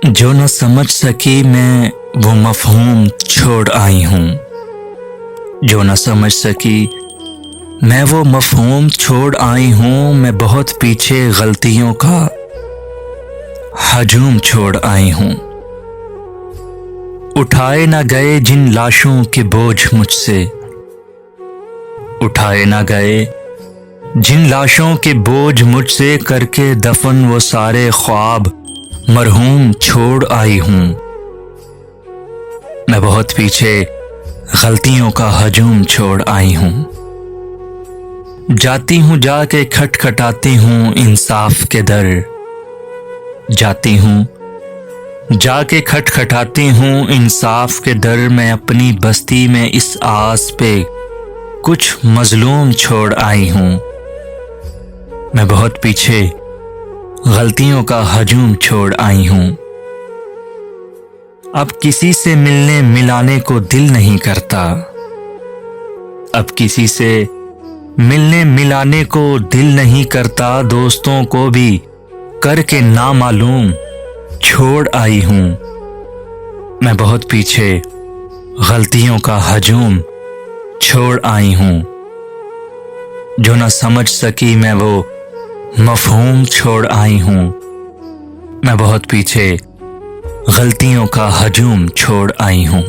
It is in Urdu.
جو نہ سمجھ سکی میں وہ مفہوم چھوڑ آئی ہوں، جو نہ سمجھ سکی میں وہ مفہوم چھوڑ آئی ہوں، میں بہت پیچھے غلطیوں کا ہجوم چھوڑ آئی ہوں۔ اٹھائے نہ گئے جن لاشوں کے بوجھ مجھ سے، اٹھائے نہ گئے جن لاشوں کے بوجھ مجھ سے، کر کے دفن وہ سارے خواب مرحوم چھوڑ آئی ہوں۔ میں بہت پیچھے غلطیوں کا ہجوم چھوڑ آئی ہوں۔ جاتی ہوں جا کے کھٹکھٹاتی ہوں انصاف کے در، جاتی ہوں جا کے کھٹکھٹاتی ہوں انصاف کے در، میں اپنی بستی میں اس آس پہ کچھ مظلوم چھوڑ آئی ہوں۔ میں بہت پیچھے غلطیوں کا ہجوم چھوڑ آئی ہوں۔ اب کسی سے ملنے ملانے کو دل نہیں کرتا، اب کسی سے ملنے ملانے کو دل نہیں کرتا، دوستوں کو بھی کر کے نامعلوم چھوڑ آئی ہوں۔ میں بہت پیچھے غلطیوں کا ہجوم چھوڑ آئی ہوں۔ جو نہ سمجھ سکی میں وہ مفہوم چھوڑ آئی ہوں، میں بہت پیچھے غلطیوں کا ہجوم چھوڑ آئی ہوں۔